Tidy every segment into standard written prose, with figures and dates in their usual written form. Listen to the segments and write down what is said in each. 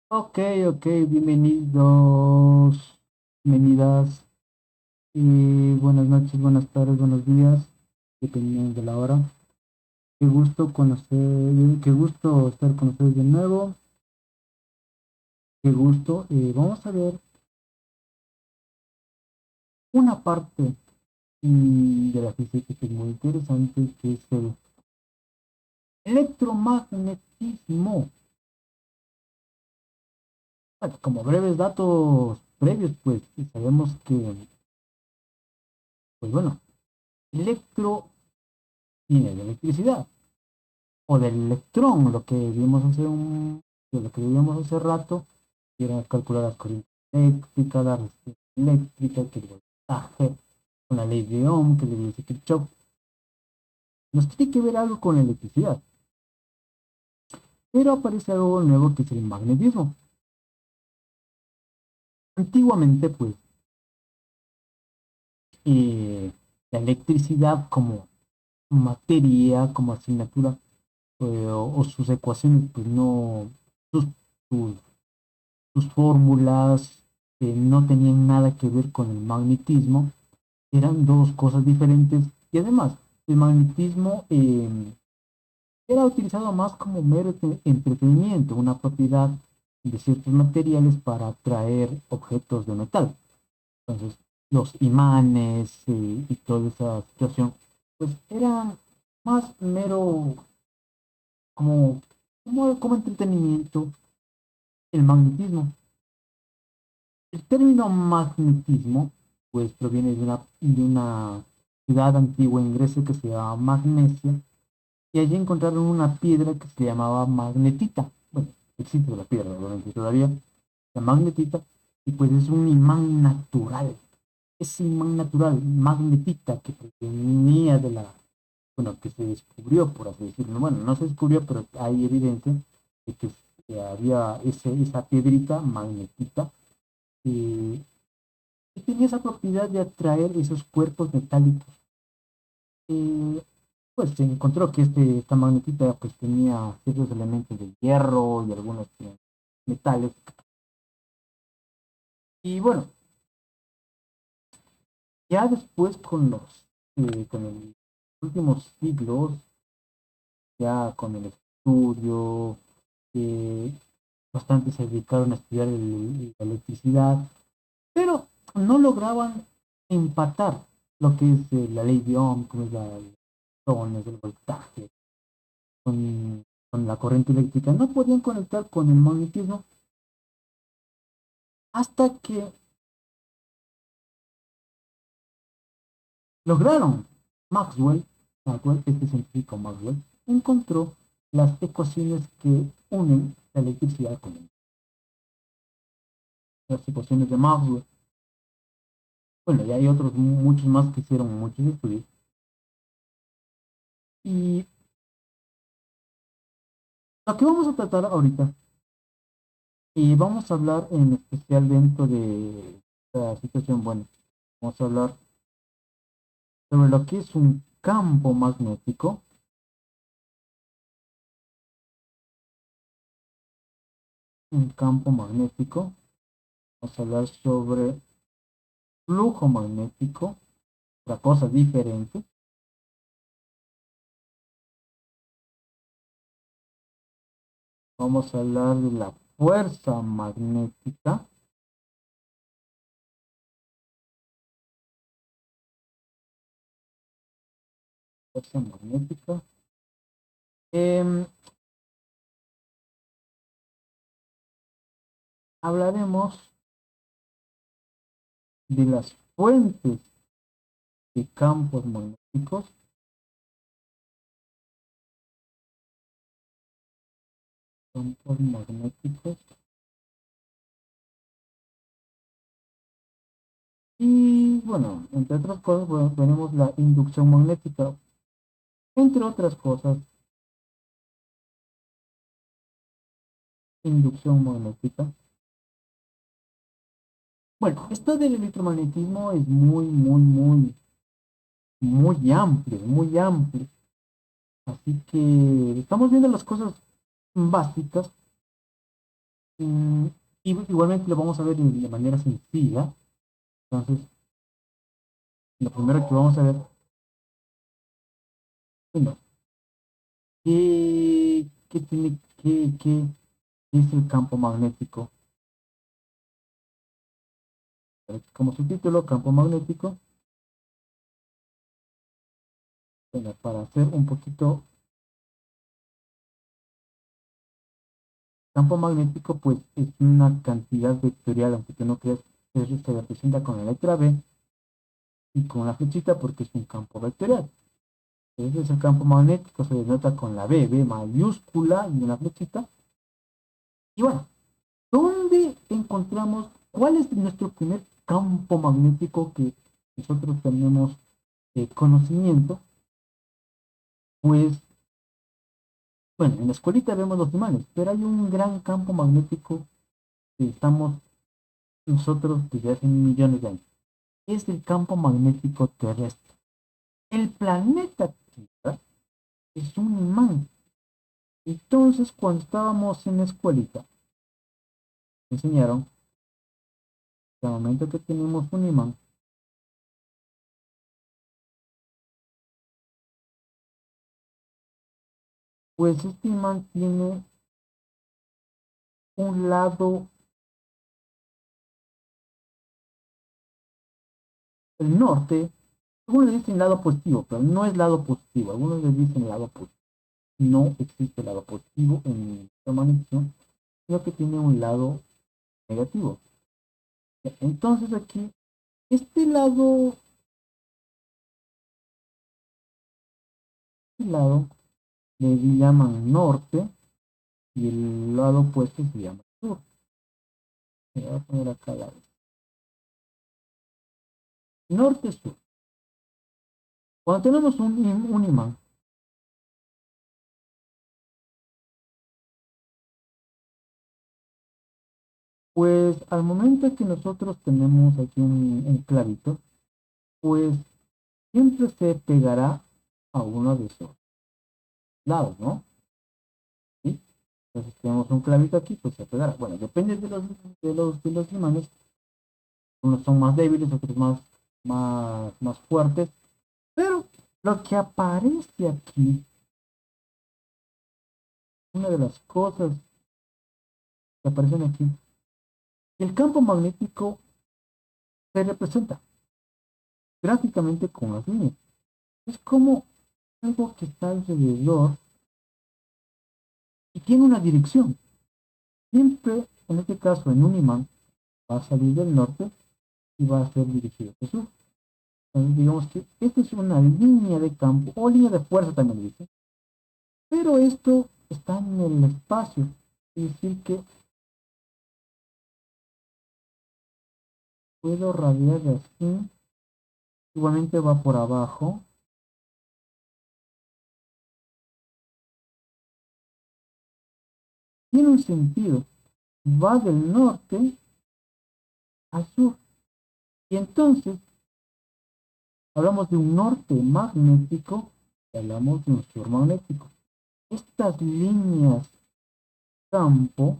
Ok, ok, bienvenidos, bienvenidas, y buenas noches, buenas tardes, buenos días, dependiendo de la hora. Qué gusto conocer, qué gusto estar con ustedes de nuevo, qué gusto. Vamos a ver una parte de la física que es muy interesante, que es el electromagnetismo. Bueno, como breves datos previos, pues sabemos que, pues bueno, electro viene de electricidad o del electrón, lo que vimos hace rato, que era calcular las corrientes eléctricas, la resistencia eléctrica, que el voltaje, con la ley de Ohm, que le dice Kirchhoff, nos tiene que ver algo con la electricidad, pero aparece algo nuevo que es el magnetismo. Antiguamente, pues, eh, la electricidad como materia, como asignatura, o sus ecuaciones, pues no, sus, sus sus fórmulas no tenían nada que ver con el magnetismo, eran dos cosas diferentes y además el magnetismo era utilizado más como mero entretenimiento, una propiedad de ciertos materiales para atraer objetos de metal. Entonces, los imanes y toda esa situación, pues eran más mero como, como entretenimiento el magnetismo. El término magnetismo, pues proviene de una ciudad antigua en Grecia que se llamaba Magnesia, y allí encontraron una piedra que se llamaba magnetita. Bueno, existe la piedra, obviamente todavía, la magnetita, y pues es un imán natural. Ese imán natural, magnetita, que provenía bueno, que se descubrió, por así decirlo. Bueno, no se descubrió, pero hay evidencia de que había esa piedrita magnetita eh, y tenía esa propiedad de atraer esos cuerpos metálicos. Eh, pues se encontró que esta magnetita pues tenía ciertos elementos de hierro y algunos metales. Y bueno, ya después con los últimos siglos, ya con el estudio, eh, bastante se dedicaron a estudiar la electricidad, pero no lograban empatar lo que es la ley de Ohm, como es el voltaje, con la corriente eléctrica. No podían conectar con el magnetismo hasta que lograron. Maxwell, este científico Maxwell, encontró las ecuaciones que unen la electricidad con las ecuaciones de Maxwell. Bueno, y hay otros muchos más que hicieron muchos estudios. Y lo que vamos a tratar ahorita, y vamos a hablar en especial dentro de la situación, bueno, vamos a hablar sobre lo que es un campo magnético. Un campo magnético. Vamos a hablar sobre flujo magnético, otra cosa diferente. Vamos a hablar de la fuerza magnética, fuerza magnética. Em, Hablaremos de las fuentes de campos magnéticos, campos magnéticos. Y bueno, entre otras cosas, bueno, tenemos la inducción magnética, entre otras cosas, inducción magnética. Bueno, esto del electromagnetismo es muy amplio, muy amplio. Así que estamos viendo las cosas básicas Mm, igualmente lo vamos a ver de manera sencilla. Entonces, lo primero que vamos a ver, bueno, ¿qué es el campo magnético? Como subtítulo, campo magnético, bueno, para hacer un poquito, campo magnético, pues es una cantidad vectorial, aunque tú no creas, eso se representa con la letra B y con la flechita porque es un campo vectorial. Entonces el campo magnético se denota con la B mayúscula y una flechita. Y bueno, ¿dónde encontramos cuál es nuestro primer campo magnético que nosotros tenemos conocimiento? Pues, bueno, en la escuelita vemos los imanes, pero hay un gran campo magnético que estamos nosotros desde hace millones de años. Es el campo magnético terrestre. El planeta Tierra es un imán. Entonces, cuando estábamos en la escuelita, enseñaron que al momento que tenemos un imán, pues este imán tiene un lado, el norte, algunos le dicen lado positivo, pero no es lado positivo, algunos le dicen lado positivo. No existe lado positivo en esta magnitud, sino que tiene un lado negativo. Entonces aquí, este lado le llaman norte y el lado opuesto se llama sur. Me voy a poner acá la norte-sur. Cuando tenemos un imán, pues al momento que nosotros tenemos aquí un clavito, pues siempre se pegará a uno de esos lados, ¿no? ¿Sí? Entonces tenemos un clavito aquí, pues se pegará. Bueno, depende de los imanes. Unos son más débiles, otros más fuertes. Pero lo que aparece aquí, una de las cosas que aparecen aquí, el campo magnético se representa gráficamente con las líneas. Es como algo que está alrededor y tiene una dirección. Siempre, en este caso, en un imán, va a salir del norte y va a ser dirigido hacia el sur. Entonces, digamos que esta es una línea de campo, o línea de fuerza también le dice, pero esto está en el espacio. Es decir, que puedo radiar así, igualmente va por abajo, tiene un sentido, va del norte al sur. Y entonces hablamos de un norte magnético y hablamos de un sur magnético. Estas líneas campo,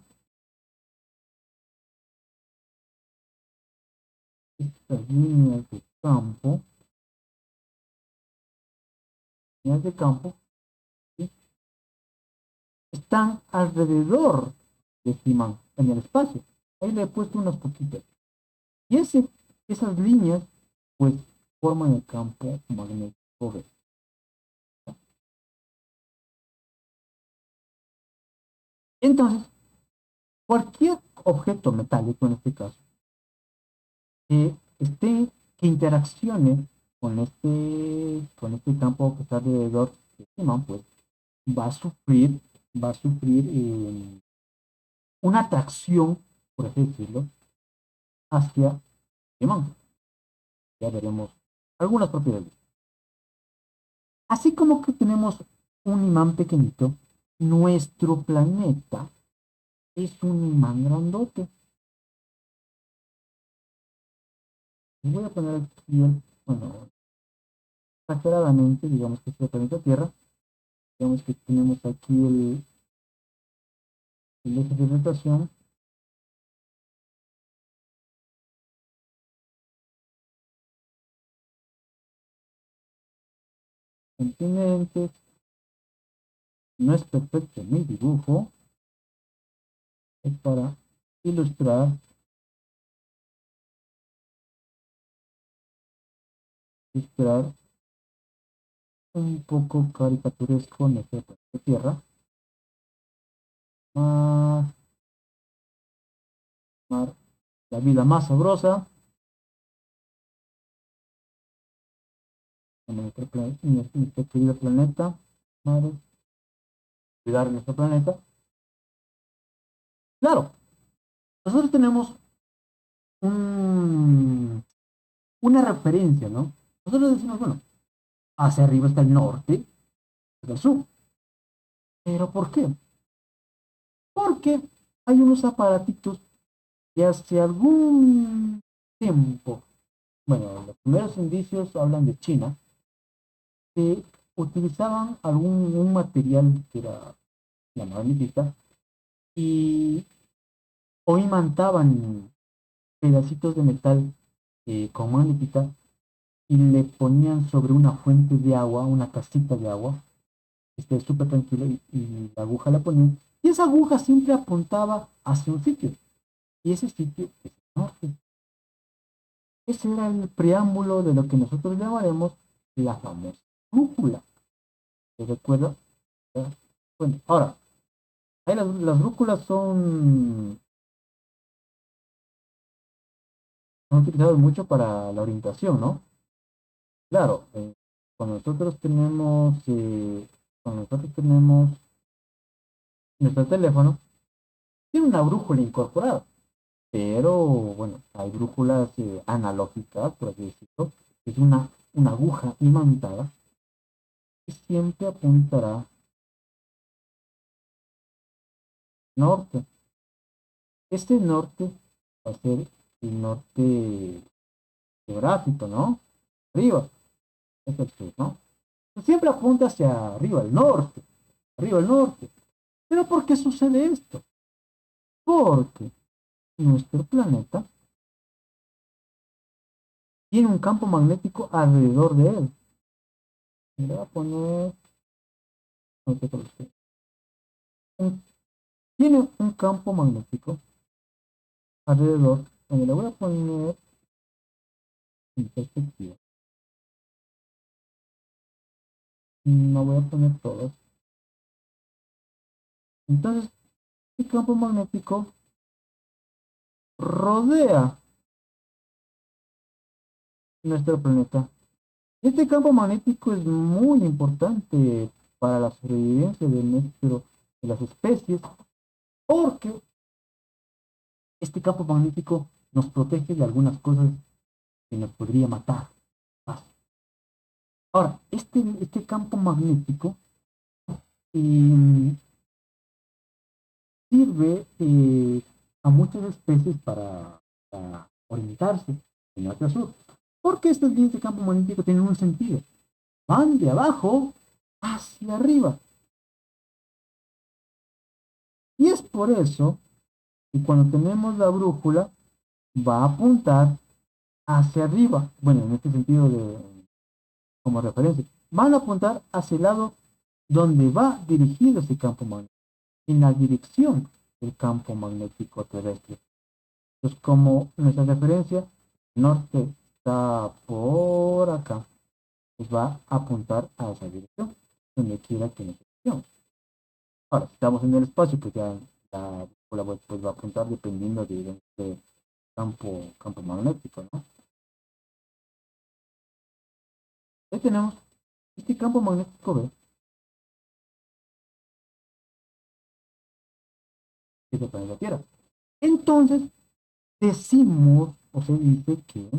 estas líneas de campo, ¿sí? Están alrededor de este imán, en el espacio. Ahí le he puesto unas poquitas. Y esas líneas, pues, forman el campo magnético B. Entonces, cualquier objeto metálico, en este caso, que interaccione con este campo que está alrededor del imán, pues, va a sufrir, una atracción, por así decirlo, hacia el imán. Ya veremos algunas propiedades. Así como que tenemos un imán pequeñito, nuestro planeta es un imán grandote. Voy a poner aquí, bueno, exageradamente, digamos que es el planeta Tierra. Digamos que tenemos aquí el eje de rotación. continentes. No es perfecto mi dibujo, es para ilustrar un poco caricaturesco nuestro planeta Tierra. Más, más, la vida más sabrosa en nuestro querido planeta. Madre, cuidar nuestro planeta. Claro, nosotros tenemos un, una referencia, ¿no? Nosotros decimos, bueno, hacia arriba está el norte, hacia el sur. ¿Pero por qué? Porque hay unos aparatitos que hace algún tiempo, bueno, los primeros indicios hablan de China, que utilizaban un material que era la magnetita y o imantaban pedacitos de metal con magnetita y le ponían sobre una fuente de agua, una casita de agua, esté súper tranquilo y la aguja la ponían y esa aguja siempre apuntaba hacia un sitio y ese sitio es el norte. Ese era el preámbulo de lo que nosotros llamaremos la famosa brújula. ¿Se recuerda? Bueno, ahora, ahí las brújulas son utilizadas mucho para la orientación, ¿no? Claro, cuando nosotros tenemos nuestro teléfono, tiene una brújula incorporada, pero bueno, hay brújulas analógicas, por así decirlo, que es una aguja imantada que siempre apuntará norte. Este norte va a ser el norte geográfico, ¿no? Arriba, es el sur, ¿no? Siempre apunta hacia arriba el norte. ¿Pero por qué sucede esto? Porque nuestro planeta tiene un campo magnético alrededor de él. Le voy a poner, no sé cuál es. Tiene un campo magnético alrededor, donde le voy a poner en perspectiva. No voy a poner todos. Entonces, el campo magnético rodea nuestro planeta. Este campo magnético es muy importante para la sobrevivencia de las especies, porque este campo magnético nos protege de algunas cosas que nos podría matar. Ahora, este campo magnético eh, sirve a muchas especies para orientarse de norte a sur. Porque estas líneas de campo magnético tienen un sentido. Van de abajo hacia arriba. Y es por eso que cuando tenemos la brújula va a apuntar hacia arriba. Bueno, en este sentido como referencia. Van a apuntar hacia el lado donde va dirigido ese campo magnético. En la dirección del campo magnético terrestre. Entonces, como nuestra referencia norte está por acá, pues va a apuntar a esa dirección, donde quiera que nos estemos. Ahora, si estamos en el espacio, pues ya la brújula pues va a apuntar dependiendo de este campo magnético, ¿no? Ahí tenemos este campo magnético B, que es el planeta Tierra. Entonces, decimos, o se dice que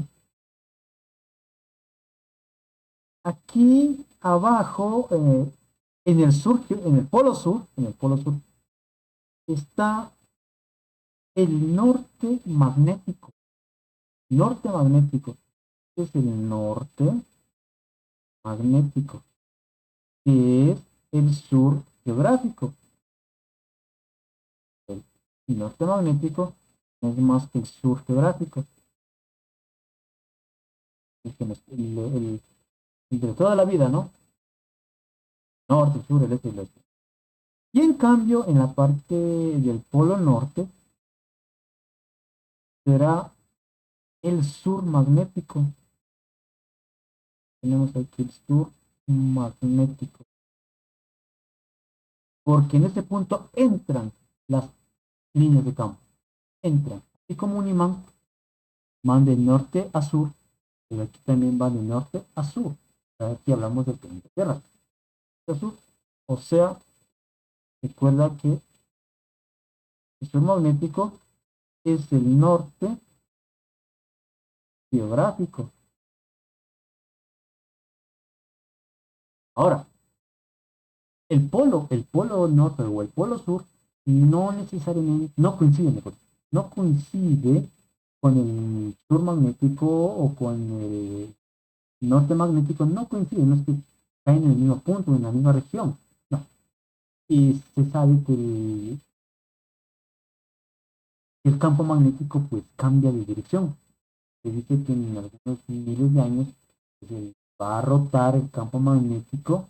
aquí abajo, en el polo sur, está el norte magnético, es el norte magnético, que es el sur geográfico. El norte magnético no es más que el sur geográfico, el de toda la vida, ¿no? norte, el sur, el este y el oeste. Y en cambio, en la parte del polo norte será el sur magnético. Tenemos aquí el sur magnético. Porque en este punto entran las líneas de campo. Entran. Y como un imán, van de norte a sur, pero aquí también van de norte a sur. Aquí hablamos del planeta Tierra. A sur. O sea, recuerda que el sur magnético es el norte geográfico. Ahora, el polo norte o el polo sur no necesariamente, no coincide, mejor, no coincide con el sur magnético o con el norte magnético, no coincide, no es que caen en el mismo punto, en la misma región, no. Y se sabe que el campo magnético pues cambia de dirección. Se dice que en algunos miles de años pues, va a rotar el campo magnético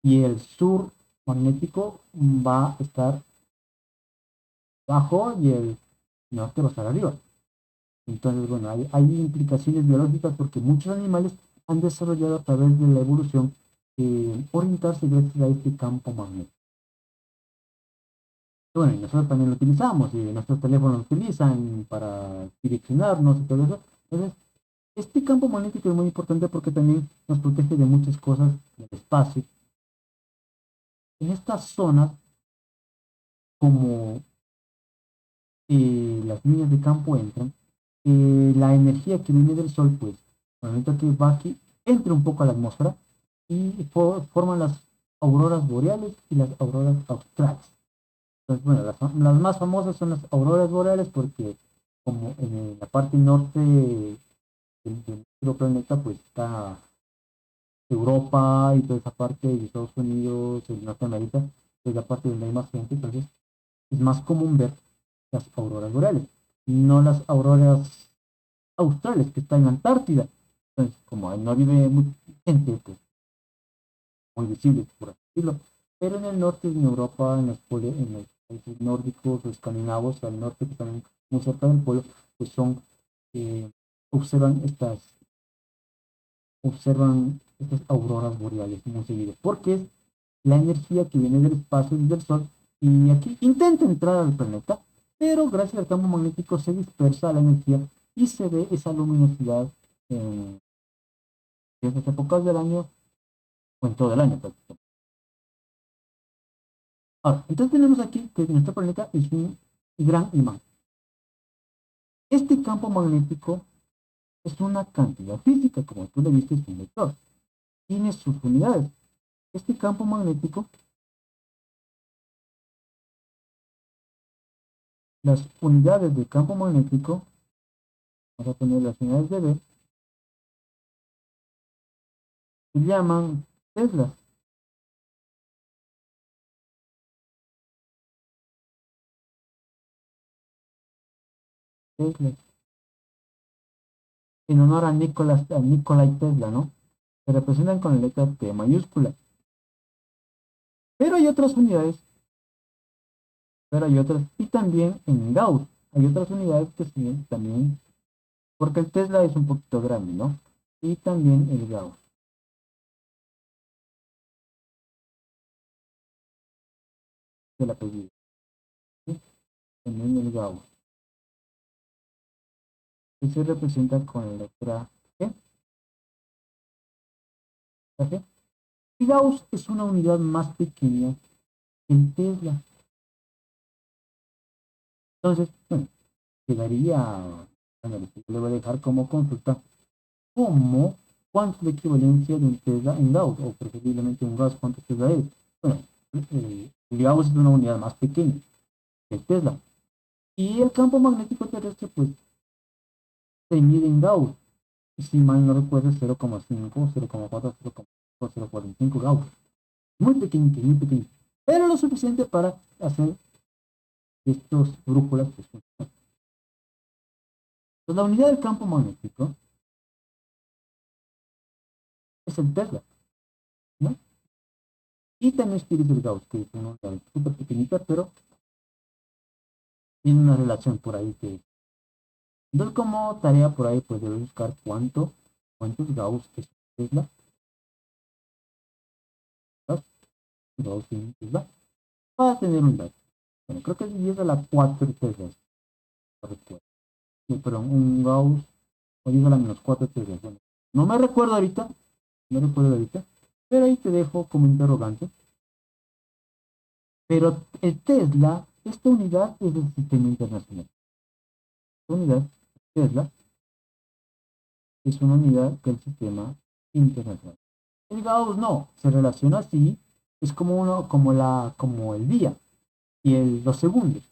y el sur magnético va a estar abajo y el norte va a estar arriba. Entonces, bueno, hay implicaciones biológicas porque muchos animales han desarrollado a través de la evolución orientarse gracias a este campo magnético. Bueno, y nosotros también lo utilizamos y nuestros teléfonos lo utilizan para direccionarnos y todo eso. Entonces, este campo magnético es muy importante porque también nos protege de muchas cosas del espacio. En estas zonas, como las líneas de campo entran, la energía que viene del Sol, pues, al momento que va aquí, entra un poco a la atmósfera y forman las auroras boreales y las auroras australes. Entonces, bueno, las más famosas son las auroras boreales porque como en la parte norte del nuestro planeta, pues está Europa y toda esa parte de Estados Unidos, el Norteamérica, es la parte donde hay más gente, entonces es más común ver las auroras boreales, no las auroras australes que están en Antártida. Entonces, como no vive mucha gente, pues muy visible, por así decirlo. Pero en el norte, en Europa, en los países nórdicos o escandinavos, al norte, que están muy cerca del polo, pues son, eh, observan estas auroras boreales muy seguido, porque es la energía que viene del espacio y del sol, y aquí intenta entrar al planeta, pero gracias al campo magnético se dispersa la energía y se ve esa luminosidad en ciertas épocas del año o en todo el año prácticamente. Ahora, entonces tenemos aquí que nuestro planeta es un gran imán. Este campo magnético es una cantidad física, como tú le viste, es un vector. Tiene sus unidades. Este campo magnético, las unidades del campo magnético, vamos a poner las unidades de B, se llaman teslas. Teslas. En honor a Nikolai Tesla, ¿no? Se representan con la letra T mayúscula. Pero hay otras unidades, pero hay otras, y también en Gauss hay otras unidades que siguen también, porque el Tesla es un poquito grande, ¿no? Y también el Gauss, el apellido, ¿sí? También el Gauss, que se representa con la letra G, la G. Y Gauss es una unidad más pequeña que el Tesla. Entonces, bueno, quedaría, bueno, le voy a dejar como consulta como cuánto es la equivalencia de un Tesla en Gauss, o preferiblemente un Gauss, cuánto Tesla es. Bueno, el Gauss es una unidad más pequeña que el Tesla. Y el campo magnético terrestre, pues, se mide en Gauss. Si mal no recuerdo, 0,5, 0,4, 0,5, 0,45 Gauss. Muy pequeñito, muy pequeño. Pero lo suficiente para hacer estos brújulas pues, funcionen. Pues la unidad del campo magnético es el Tesla, ¿no? Y también utiliza el Gauss, que es una unidad súper pequeñita, pero tiene una relación por ahí que... Entonces, como tarea por ahí, pues debes buscar cuántos Gauss es Tesla. Gauss tiene Tesla. Para tener un dato. Bueno, creo que es 10 a la 4 Teslas. Sí, perdón, un Gauss o 10 a la menos 4 Teslas. Bueno, no me recuerdo ahorita, no recuerdo ahorita, pero ahí te dejo como interrogante. Pero el Tesla, esta unidad es del sistema internacional. Esta unidad, Tesla, es una unidad del sistema internacional. El Gauss no, se relaciona así, es como uno, como el día y los segundos.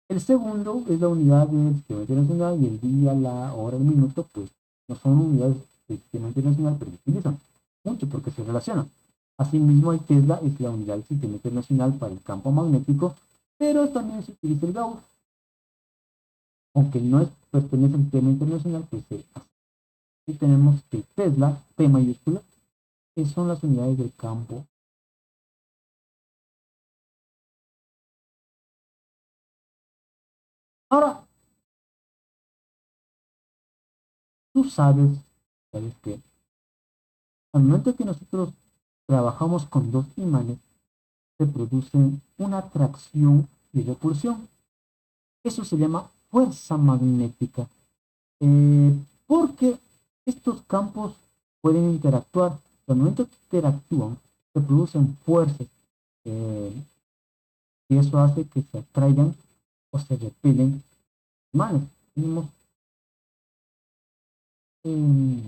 El segundo es la unidad del sistema internacional y el día, la hora, el minuto, pues no son unidades del sistema internacional, pero se utilizan mucho porque se relacionan. Asimismo, el Tesla es la unidad del sistema internacional para el campo magnético, pero también se utiliza el Gauss, aunque no pertenece al sistema internacional, pues se hace. Y tenemos que Tesla, P mayúscula, que son las unidades del campo. Ahora, tú sabes que al momento que nosotros trabajamos con dos imanes, se produce una atracción y repulsión. Eso se llama fuerza magnética, porque estos campos pueden interactuar. Al momento que interactúan, se producen fuerzas eh, y eso hace que se atraigan o se repelen imanes. Tenemos, eh,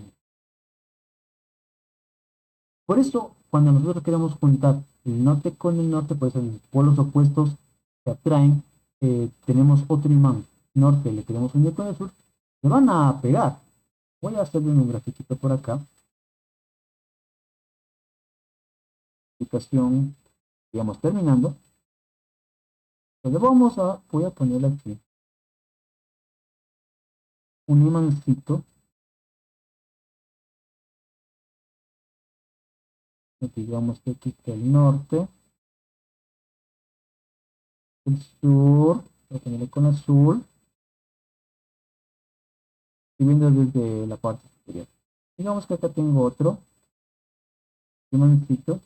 por eso, cuando nosotros queremos juntar el norte con el norte, pues en polos opuestos se atraen. Tenemos otro imán norte, le queremos unir con el sur, se van a pegar. Voy a hacerle un grafiquito por acá. Aplicación, digamos, terminando. Entonces voy a ponerle aquí un imancito. Digamos que aquí está el norte, el sur. Voy a ponerle con azul. Estoy viendo desde la parte superior. Digamos que acá tengo otro imancito.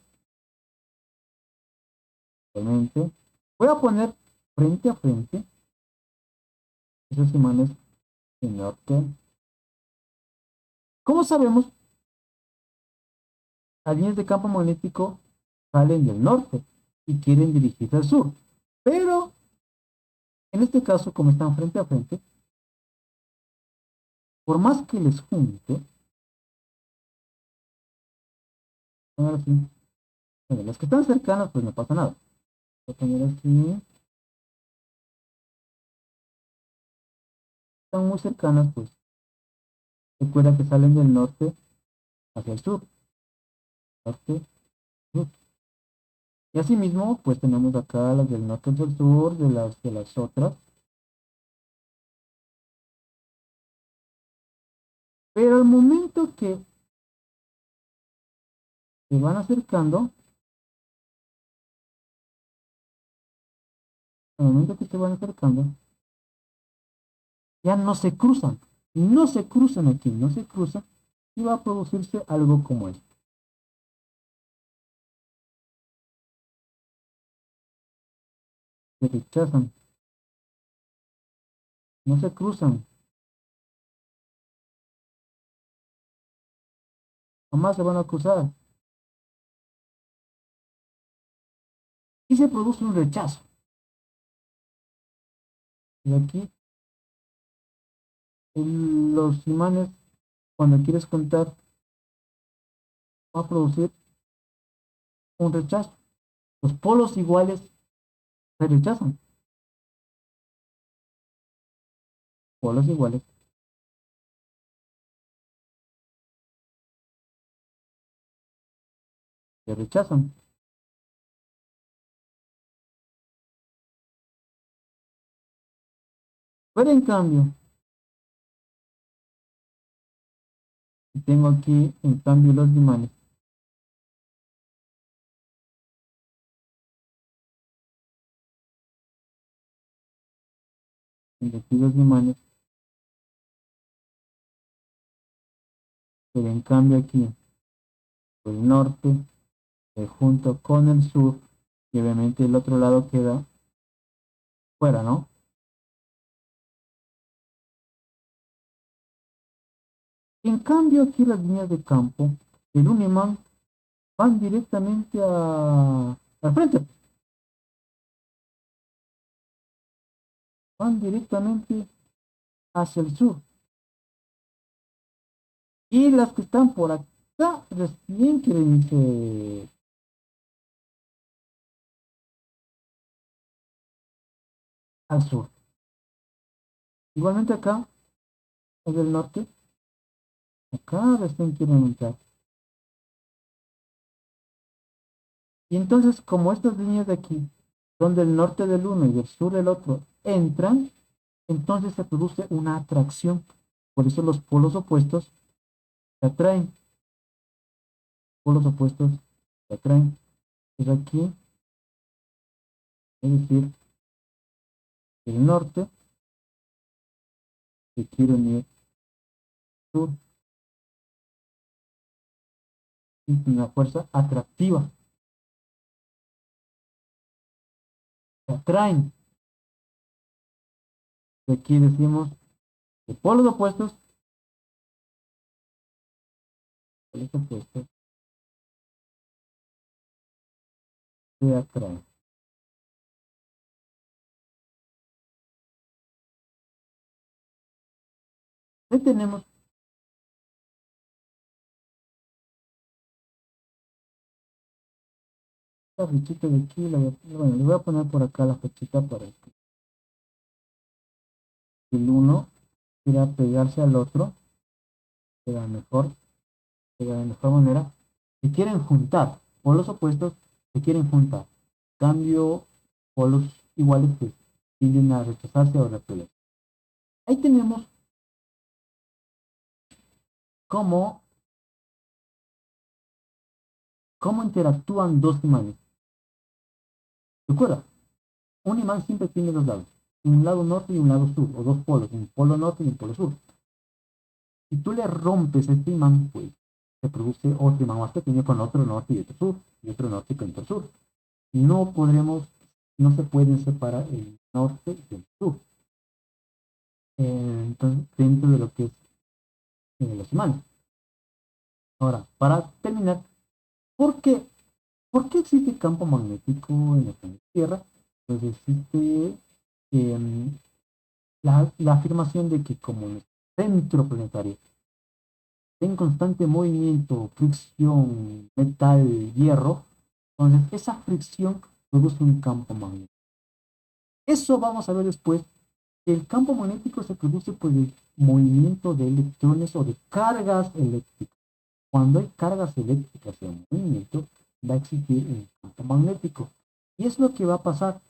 Realmente. Voy a poner frente a frente esos imanes del norte. Como sabemos, las líneas de campo magnético salen del norte y quieren dirigirse al sur. Pero en este caso, como están frente a frente, por más que les junte, ahora sí, bueno, las que están cercanas, pues no pasa nada. Voy a poner así, están muy cercanas, pues recuerda que salen del norte hacia el sur. Norte, sur. Y asimismo, pues tenemos acá las del norte hacia el sur, de las otras. Pero al momento que se van acercando, al momento que se van acercando, ya no se cruzan aquí, no se cruzan, y va a producirse algo como esto. Se rechazan, no se cruzan, jamás se van a cruzar. Y se produce un rechazo. Y aquí los imanes, cuando quieres contar, va a producir un rechazo. Los polos iguales se rechazan. Polos iguales se rechazan. Pero en cambio, tengo aquí en cambio los imanes de aquí dos imanes, pero en cambio aquí el norte junto con el sur, y obviamente el otro lado queda fuera, ¿no? En cambio aquí las líneas de campo del un imán van directamente al frente, van directamente hacia el sur. Y las que están por acá recién quieren irse al sur. Igualmente acá, es del norte, acá recién quieren entrar. Y entonces, como estas líneas de aquí, son del norte del uno y del sur del otro, entran, entonces se produce una atracción. Por eso los polos opuestos se atraen. Polos opuestos se atraen. Pues aquí, es decir, el norte se quiere unir al sur. Es una fuerza atractiva. Se atraen. Y aquí decimos que polos opuestos se atraen. Ahí tenemos la flechita de aquí. Bueno, le voy a poner por acá la flechita para que el uno quiera pegarse al otro de la mejor manera. Se quieren juntar, polos opuestos se quieren juntar. Cambio, polos iguales que tienden a rechazarse o repeler. Ahí tenemos cómo, cómo interactúan dos imanes. Recuerda, un imán siempre tiene dos lados, un lado norte y un lado sur, o dos polos, un polo norte y un polo sur. Si tú le rompes este imán, pues se produce otro imán más pequeño con otro norte y otro sur, y otro norte y otro sur. No podremos, no se pueden separar el norte y el sur. Entonces, dentro de lo que es los imanes. Ahora, para terminar, ¿por qué, ¿por qué existe campo magnético en la Tierra? Pues existe eh, la afirmación de que como el centro planetario está en constante movimiento, fricción, metal, hierro, entonces esa fricción produce un campo magnético. Eso vamos a ver después. El campo magnético se produce por el movimiento de electrones o de cargas eléctricas. Cuando hay cargas eléctricas en movimiento, va a existir un campo magnético. Y es lo que va a pasar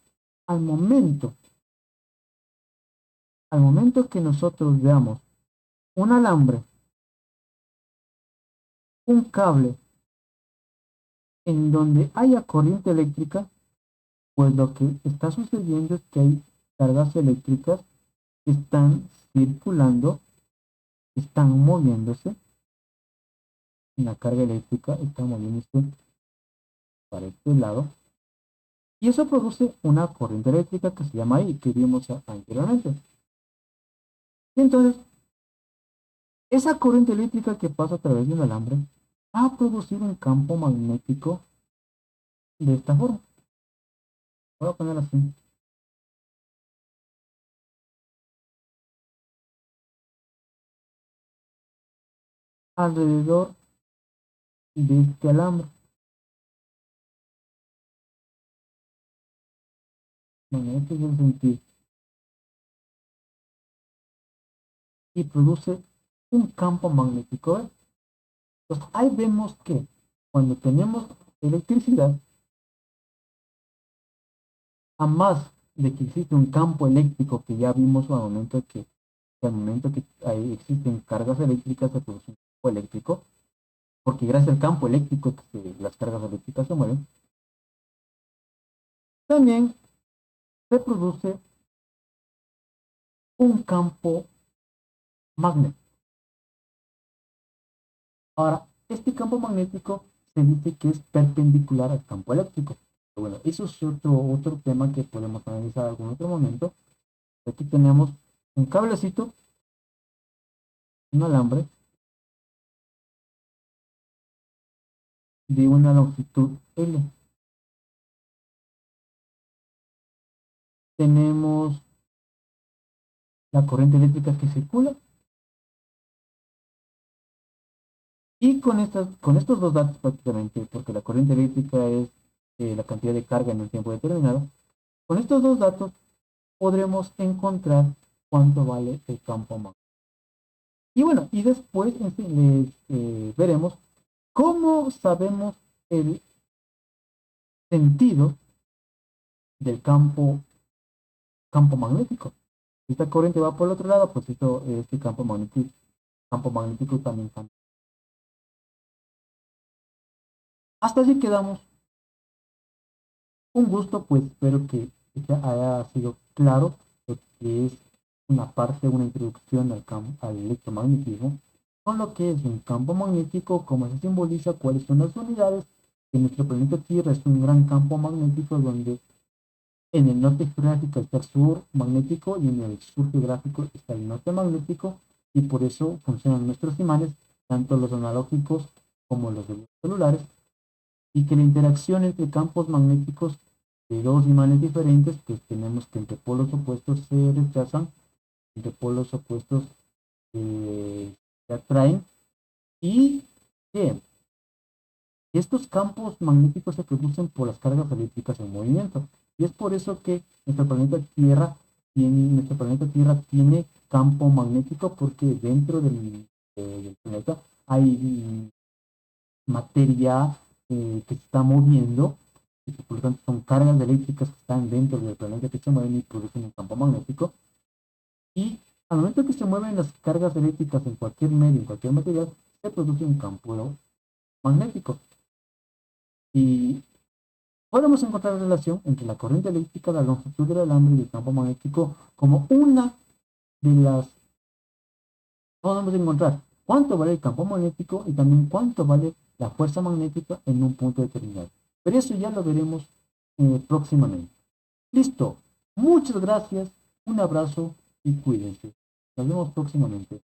al momento, al momento que nosotros veamos un alambre, un cable en donde haya corriente eléctrica, pues lo que está sucediendo es que hay cargas eléctricas que están circulando, están moviéndose, la carga eléctrica está moviéndose para este lado, y eso produce una corriente eléctrica que se llama I, que vimos anteriormente. Y entonces, esa corriente eléctrica que pasa a través de un alambre va a producir un campo magnético de esta forma. Voy a poner así. Alrededor de este alambre. Bueno, este es el sentido. Y produce un campo magnético. Entonces, ahí vemos que cuando tenemos electricidad, a más de que existe un campo eléctrico que ya vimos al momento que ahí existen cargas eléctricas se produce un campo eléctrico, porque gracias al campo eléctrico que las cargas eléctricas se mueven, también se produce un campo magnético. Ahora, este campo magnético se dice que es perpendicular al campo eléctrico. Pero bueno, eso es otro tema que podemos analizar en algún otro momento. Aquí tenemos un cablecito, un alambre de una longitud L. Tenemos la corriente eléctrica que circula y con estos dos datos prácticamente, porque la corriente eléctrica es la cantidad de carga en un tiempo determinado, con estos dos datos podremos encontrar cuánto vale el campo magnético. Y bueno, y después veremos cómo sabemos el sentido del campo magnético. Si esta corriente va por el otro lado, pues este campo magnético también cambia. Hasta allí quedamos. Un gusto, pues espero que haya sido claro lo que es una parte, una introducción al electromagnetismo, con lo que es un campo magnético, cómo se simboliza, cuáles son las unidades, que nuestro planeta Tierra es un gran campo magnético donde en el norte geográfico está el sur magnético y en el sur geográfico está el norte magnético y por eso funcionan nuestros imanes, tanto los analógicos como los de los celulares, y que la interacción entre campos magnéticos de dos imanes diferentes, pues tenemos que entre polos opuestos se rechazan, entre polos opuestos se atraen y que estos campos magnéticos se producen por las cargas eléctricas en movimiento. Y es por eso que nuestro planeta Tierra tiene campo magnético, porque dentro del planeta hay materia que se está moviendo, y que por lo tanto son cargas eléctricas que están dentro del planeta que se mueven y producen un campo magnético. Y al momento que se mueven las cargas eléctricas en cualquier medio, en cualquier material, se produce un campo magnético. Y podemos encontrar relación entre la corriente eléctrica, la longitud del alambre y el campo magnético como una de las... Podemos encontrar cuánto vale el campo magnético y también cuánto vale la fuerza magnética en un punto determinado. Pero eso ya lo veremos próximamente. Listo. Muchas gracias, un abrazo y cuídense. Nos vemos próximamente.